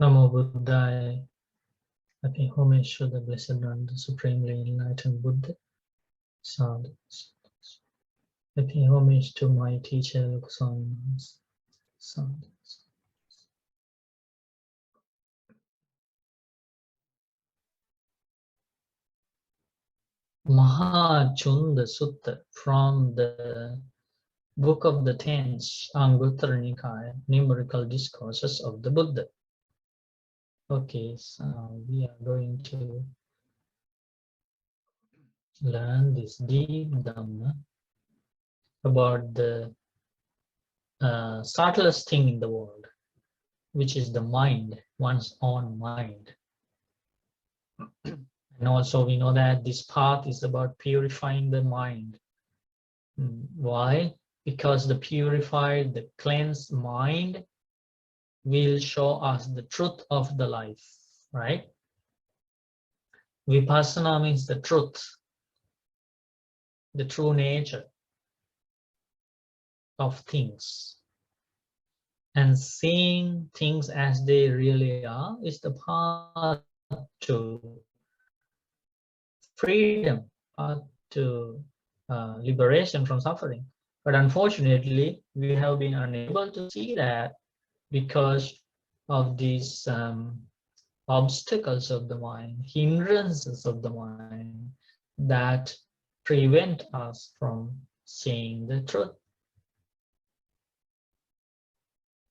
Namo Buddhaya. I pay homage to the Blessed One, the Supremely Enlightened Buddha. Sadhu. I pay homage to my teacher, Swami. Sadhu. Mahācunda Sutta from the Book of the Tenth, Anguttara Nikaya, Numerical Discourses of the Buddha. Okay, so we are going to learn this deep Dhamma about the subtlest thing in the world, which is the mind, one's own mind. And also we know that this path is about purifying the mind. Why? Because the purified, the cleansed mind will show us the truth of the life, right? Vipassana means the truth, the true nature of things. And seeing things as they really are is the path to freedom, path to liberation from suffering. But unfortunately, we have been unable to see that because of these obstacles of the mind, hindrances of the mind that prevent us from seeing the truth,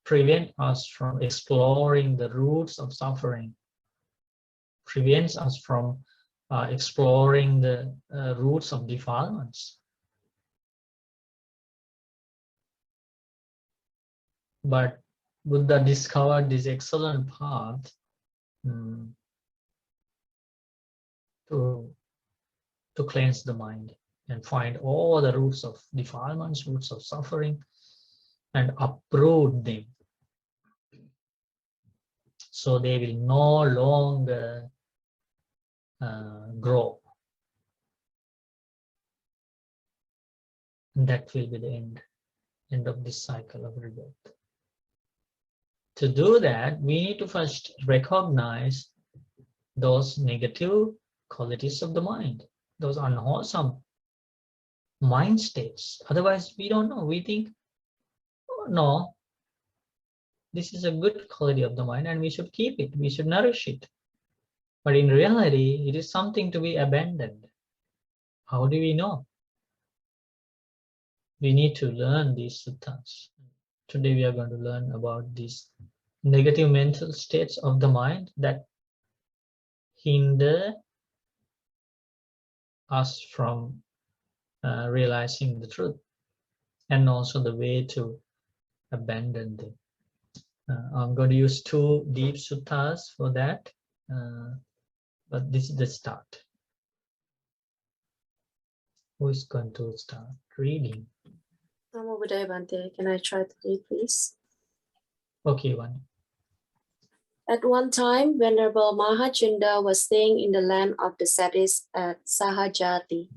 prevent us from exploring the roots of suffering, prevents us from exploring the roots of defilements. But Buddha discovered this excellent path to cleanse the mind and find all the roots of defilements, roots of suffering, and uproot them. So they will no longer grow. And that will be the end of this cycle of rebirth. To do that, we need to first recognize those negative qualities of the mind, those unwholesome mind states. Otherwise, we don't know. We think, oh, no, this is a good quality of the mind and we should keep it, we should nourish it. But in reality, it is something to be abandoned. How do we know? We need to learn these suttas. Today we are going to learn about these negative mental states of the mind that hinder us from realizing the truth, and also the way to abandon them. I'm going to use two deep suttas for that, but this is the start. Who is going to start reading? Namo Buddhaya Bhante. Can I try to read, please? Okay, one. At one time, Venerable Mahācunda was staying in the land of the Satis at Sahajati.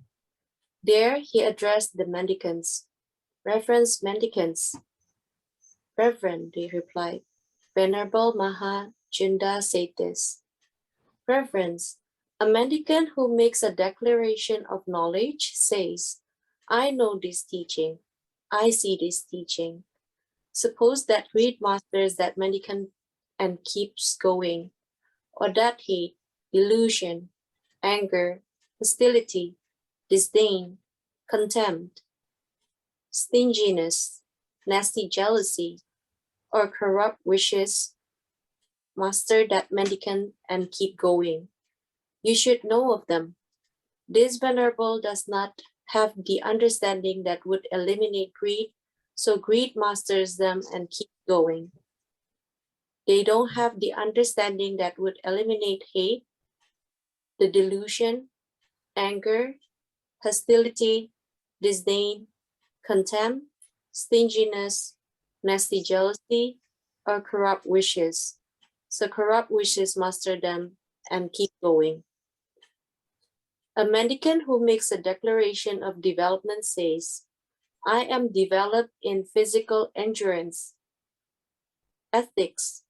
There he addressed the mendicants. Reverend mendicants. Reverend, they replied. Venerable Mahācunda said this. Reverends, a mendicant who makes a declaration of knowledge says, I know this teaching. I see this teaching. Suppose that greed masters that mendicant and keeps going, or that hate, delusion, anger, hostility, disdain, contempt, stinginess, nasty jealousy, or corrupt wishes master that mendicant and keep going. You should know of them. This venerable does not have the understanding that would eliminate greed, so greed masters them and keep going. They don't have the understanding that would eliminate hate, the delusion, anger, hostility, disdain, contempt, stinginess, nasty jealousy, or corrupt wishes. So corrupt wishes master them and keep going. A mendicant who makes a declaration of development says, I am developed in physical endurance, ethics,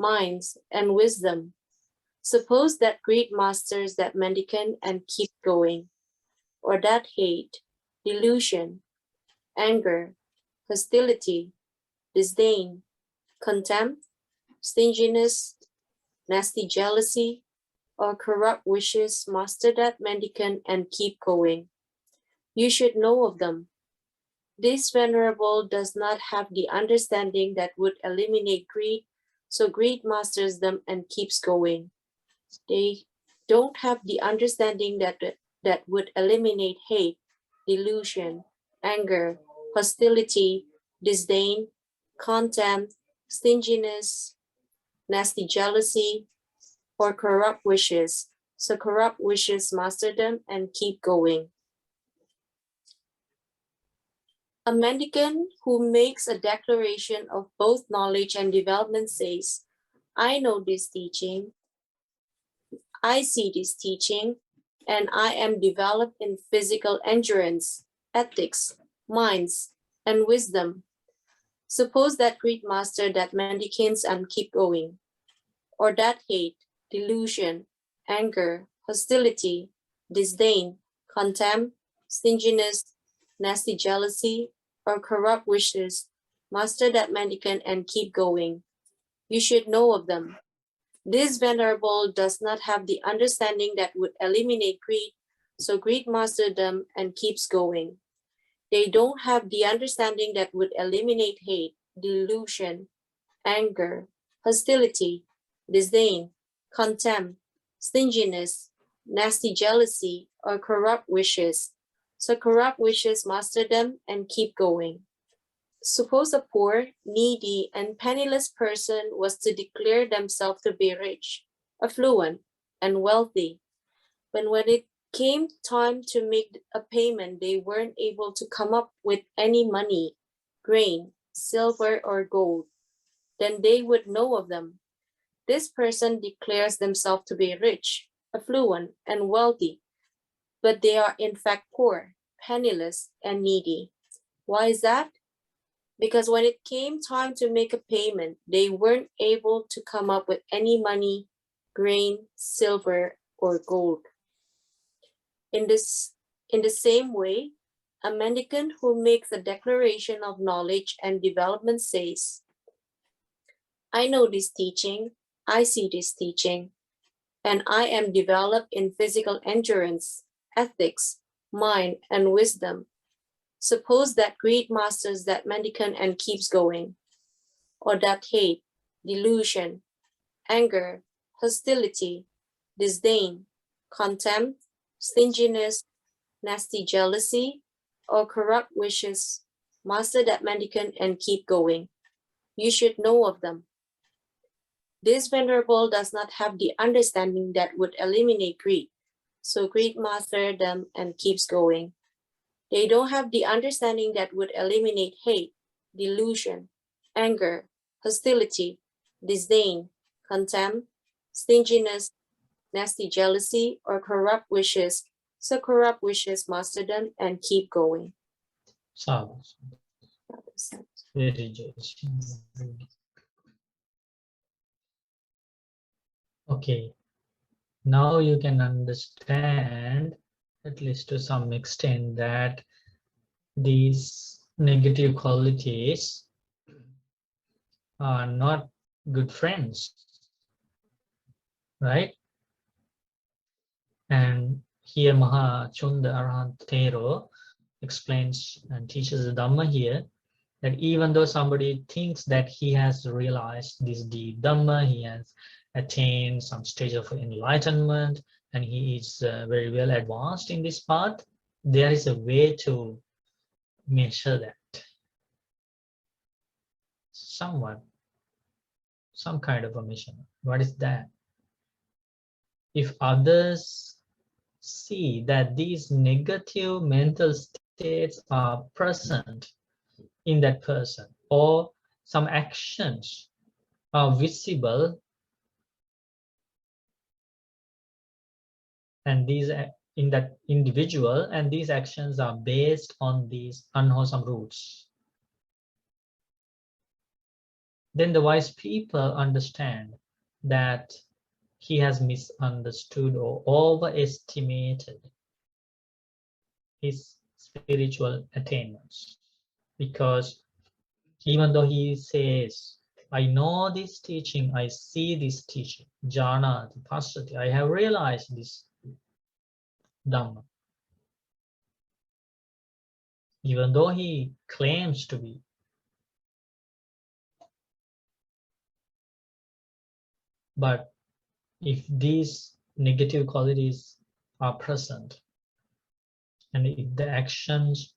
minds, and wisdom. Suppose that greed masters that mendicant and keep going, or that hate, delusion, anger, hostility, disdain, contempt, stinginess, nasty jealousy, or corrupt wishes master that mendicant and keep going. You should know of them. This venerable does not have the understanding that would eliminate greed, so greed masters them and keeps going. They don't have the understanding that would eliminate hate, delusion, anger, hostility, disdain, contempt, stinginess, nasty jealousy, or corrupt wishes. So corrupt wishes master them and keep going. A mendicant who makes a declaration of both knowledge and development says, I know this teaching, I see this teaching, and I am developed in physical endurance, ethics, minds, and wisdom. Suppose that greed master that mendicants and keep going, or that hate, delusion, anger, hostility, disdain, contempt, stinginess, nasty jealousy, or corrupt wishes master that mendicant and keep going. You should know of them. This venerable does not have the understanding that would eliminate greed, so greed master them and keeps going. They don't have the understanding that would eliminate hate, delusion, anger, hostility, disdain, contempt, stinginess, nasty jealousy, or corrupt wishes. So corrupt wishes master them and keep going. Suppose a poor, needy, and penniless person was to declare themselves to be rich, affluent, and wealthy. But when it came time to make a payment, they weren't able to come up with any money, grain, silver, or gold. Then they would know of them. This person declares themselves to be rich, affluent, and wealthy, but they are in fact poor, penniless, and needy. Why is that? Because when it came time to make a payment, they weren't able to come up with any money, grain, silver, or gold. In the same way, a mendicant who makes a declaration of knowledge and development says, I know this teaching, I see this teaching, and I am developed in physical endurance, ethics, mind, and wisdom. Suppose that greed masters that mendicant and keeps going, or that hate, delusion, anger, hostility, disdain, contempt, stinginess, nasty jealousy, or corrupt wishes master that mendicant and keep going. You should know of them. This venerable does not have the understanding that would eliminate greed, so greed master them and keeps going. They don't have the understanding that would eliminate hate, delusion, anger, hostility, disdain, contempt, stinginess, nasty jealousy, or corrupt wishes, so corrupt wishes master them and keep going. Sadhu. Very good. Okay, now you can understand, at least to some extent, that these negative qualities are not good friends, right? And here Mahācunda Arahantero explains and teaches the Dhamma here, that even though somebody thinks that he has realized this deep Dhamma, he has attained some stage of enlightenment, and he is very well advanced in this path, there is a way to measure that. Somewhat, some kind of a measurement. What is that? If others see that these negative mental states are present in that person, or some actions are visible, and these in that individual, and these actions are based on these unwholesome roots, then the wise people understand that he has misunderstood or overestimated his spiritual attainments. Because even though he says, I know this teaching, I see this teaching, jhana, passaddhi, I have realized this Dhamma. Even though he claims to be, but if these negative qualities are present, and if the actions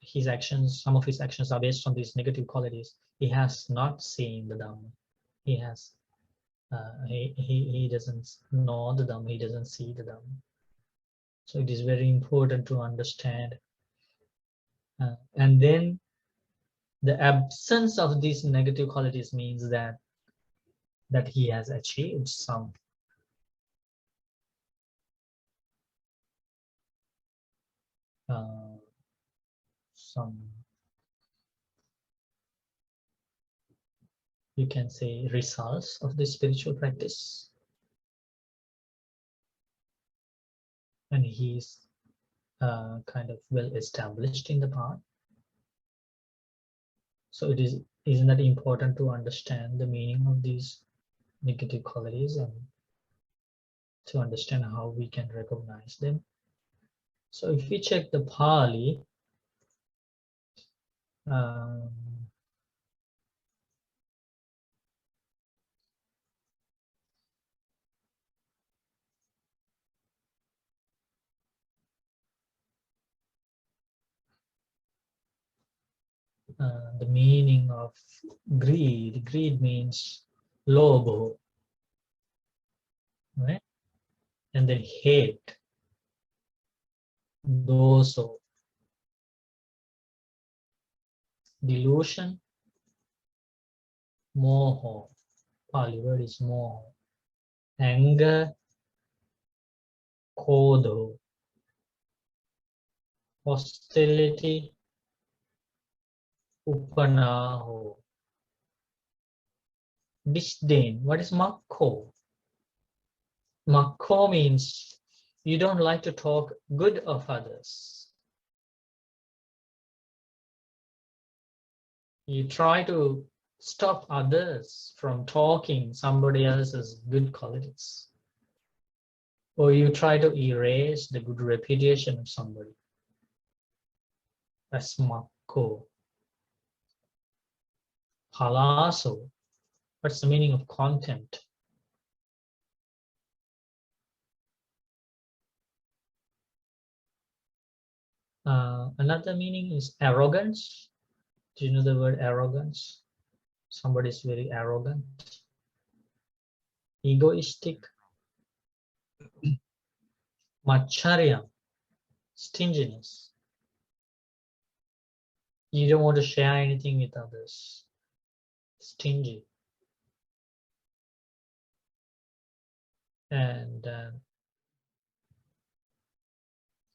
his actions, some of his actions are based on these negative qualities, he has not seen the Dhamma. He has, he doesn't know the Dhamma, he doesn't see the Dhamma. So it is very important to understand. And then the absence of these negative qualities means that he has achieved some you can say results of the spiritual practice, and he's kind of well established in the path. So isn't that important to understand the meaning of these negative qualities and to understand how we can recognize them? So if we check the Pali, the meaning of greed. Greed means lobho, right? And then hate, doso. Delusion, moho. Pali word is moho. Anger, kodho. Hostility, upanaho. Disdain. What is makko? Makko means you don't like to talk good of others. You try to stop others from talking somebody else's good qualities. Or you try to erase the good reputation of somebody. That's makko. Halaso. What's the meaning of contempt? Another meaning is arrogance. Do you know the word arrogance? Somebody is very arrogant. Egoistic. Macharya, stinginess. You don't want to share anything with others. Stingy. And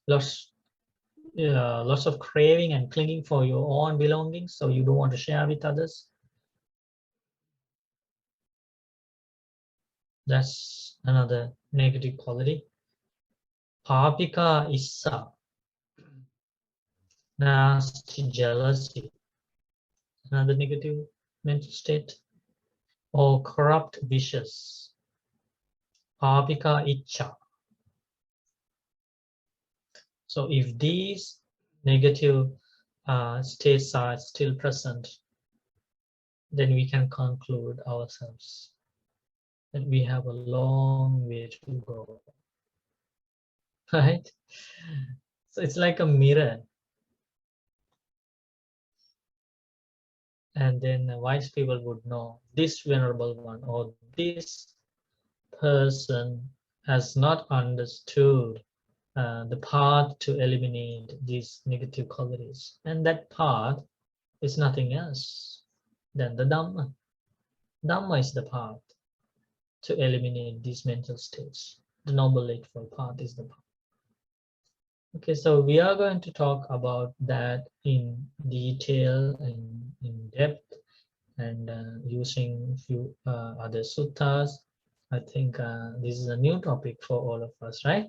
lots of craving and clinging for your own belongings, so you don't want to share with others. That's another negative quality. Papika issa, nasty jealousy, another negative mental state. Or corrupt wishes, papika icha. So if these negative states are still present, then we can conclude ourselves that we have a long way to go, right? So it's like a mirror. And then wise people would know this venerable one or this person has not understood the path to eliminate these negative qualities. And that path is nothing else than the Dhamma. Dhamma is the path to eliminate these mental states. The Noble Eightfold Path is the path. Okay, so we are going to talk about that in detail and in depth, and using a few other suttas. I think this is a new topic for all of us, right?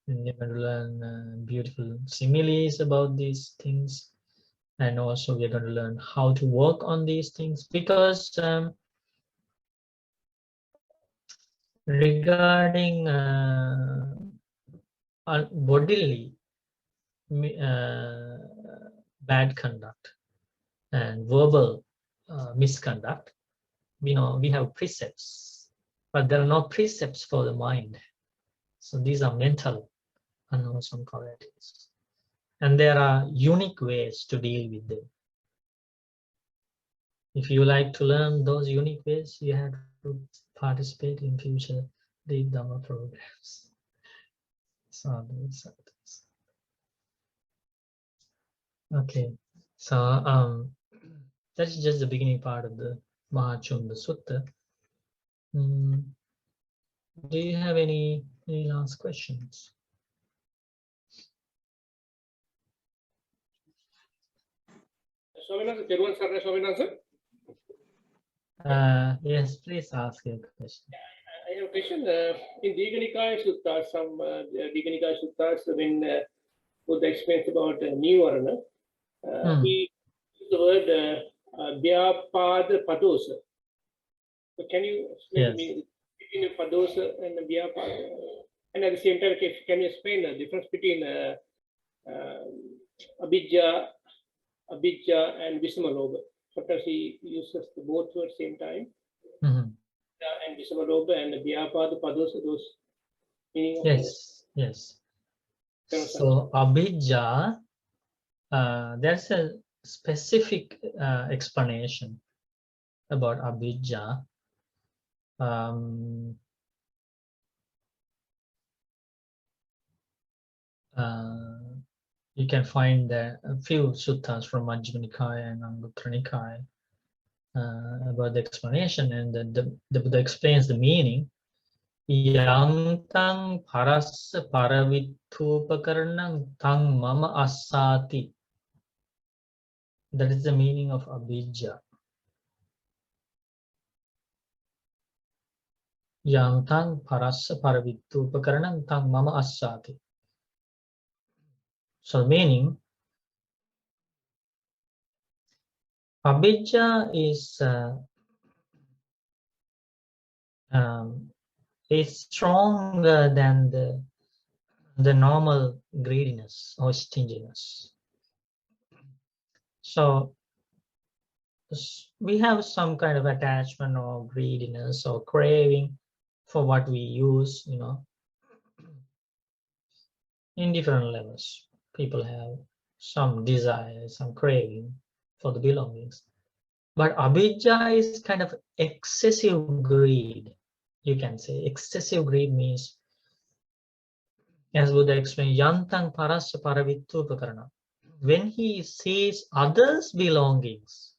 And you're going to learn beautiful similes about these things, and also we're going to learn how to work on these things, because regarding bodily uh, bad conduct and verbal misconduct, we know we have precepts, but there are no precepts for the mind. So these are mental unwholesome qualities, and there are unique ways to deal with them. If you like to learn those unique ways, you have to participate in future Deep Dhamma programs. Sadhu, sadhu. Okay, so that's just the beginning part of the Mahācunda Sutta. Do you have any last questions? Yes, please ask your question. I have a question. In Diganikaya Sutta, some Diganikaya Suttas, when Buddha explains about Nivarana, he used the word Vyapada Padosa. So can you explain Yes. the meaning between Padosa and Vyapada? And at the same time, can you explain the difference between Abhijja and Vismalobha? Sometimes he uses the both words same time. And Vismalobha and Vyapada Padosa, those meaning of Yes. So Abhijja, there's a specific explanation about Abhijja. You can find a few suttas from Majjhima Nikaya and Anguttara Nikaya about the explanation, and the Buddha explains the meaning. Yang tang parassa paravittupakarnang tang mama asati. That is the meaning of Abhijja. Yang tang parassa paravittupakarnang tang mama asati. So meaning, Abhijja is stronger than the normal greediness or stinginess. So we have some kind of attachment or greediness or craving for what we use, in different levels. People have some desire, some craving for the belongings. But Abhijja is kind of excessive greed. You can say excessive greed means, as Buddha explained, yantang parasya paravittupakarana. When he sees others' belongings,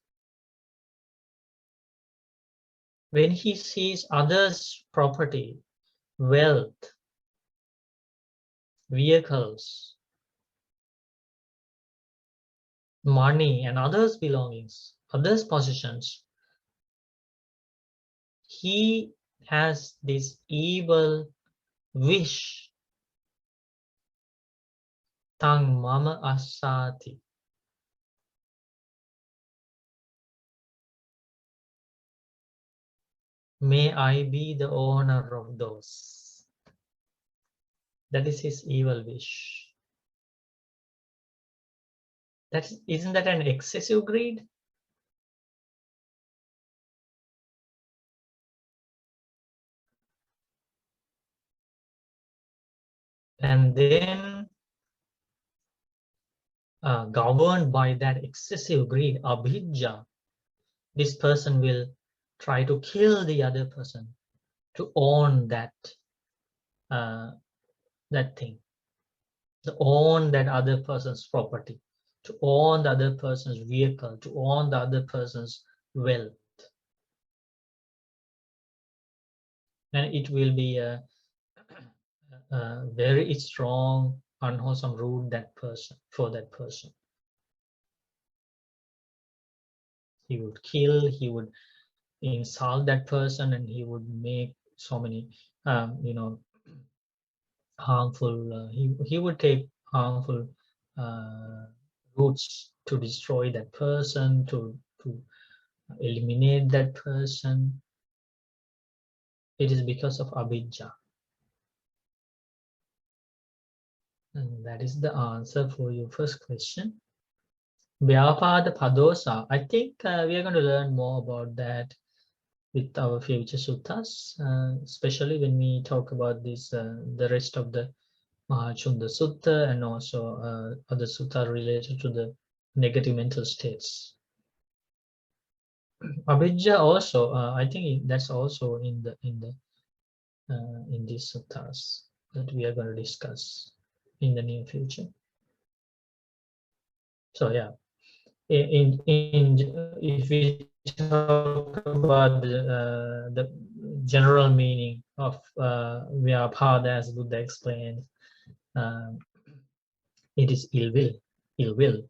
when he sees others' property, wealth, vehicles, money, and others' belongings, others' possessions, he has this evil wish. Tang mama asati. May I be the owner of those. That is his evil wish. Isn't that an excessive greed? And then governed by that excessive greed, abhijja, this person will try to kill the other person to own that thing, to own that other person's property, to own the other person's vehicle, to own the other person's wealth. And it will be very strong, unwholesome root for that person. He would kill, he would insult that person, and he would make so many, harmful. He would take harmful routes to destroy that person, to eliminate that person. It is because of avijja. And that is the answer for your first question. Vyapada padosa. I think we are going to learn more about that with our future suttas, especially when we talk about this, the rest of the Mahācunda Sutta, and also other sutta related to the negative mental states. Avijja also, I think that's also in these suttas that we are going to discuss in the near future. So yeah, if we talk about the general meaning of Vyapada, as Buddha explained, it is ill will.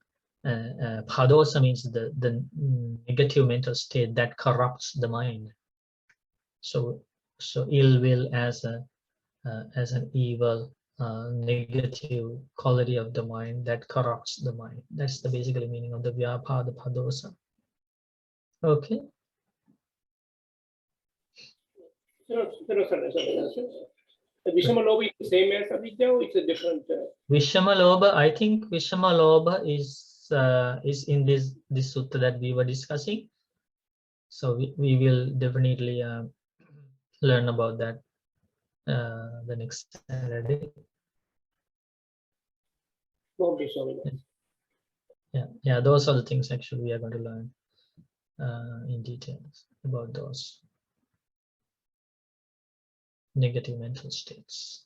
Padosa means the negative mental state that corrupts the mind. So ill will as an evil, negative quality of the mind that corrupts the mind. That's the basically meaning of the Vyapada padosa. Okay. Vishamaloba is the same as Avijja, or it's a different? Vishamaloba, I think Vishamaloba is in this sutta that we were discussing. So we will definitely learn about that the next Saturday. Yeah, those are the things actually we are going to learn in details about those negative mental states.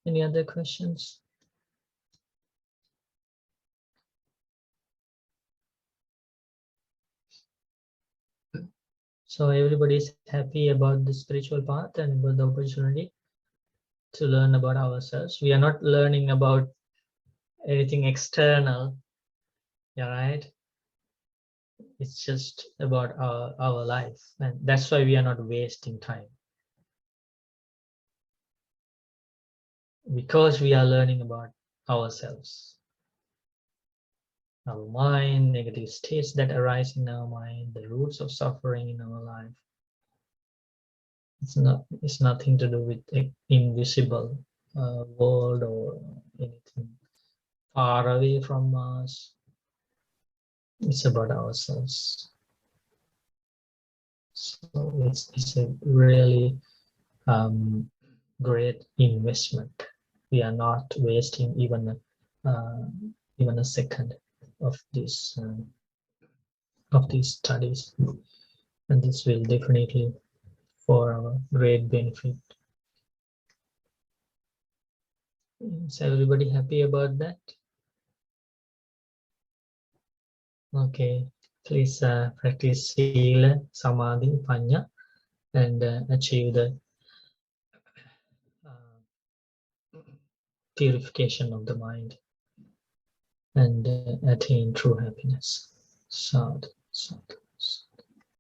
Any other questions? So everybody is happy about the spiritual path and about the opportunity to learn about ourselves. We are not learning about anything external, yeah, right? It's just about our life, and that's why we are not wasting time, because we are learning about ourselves, our mind, negative states that arise in our mind, the roots of suffering in our life. It's nothing to do with the invisible world or anything far away from us. It's about ourselves. So it's a really great investment. We are not wasting even a second of this of these studies, and this will definitely for our great benefit. Is everybody happy about that? Okay, please practice sila, samadhi, panya, and achieve the purification of the mind and attain true happiness. Sadhu, sadhu.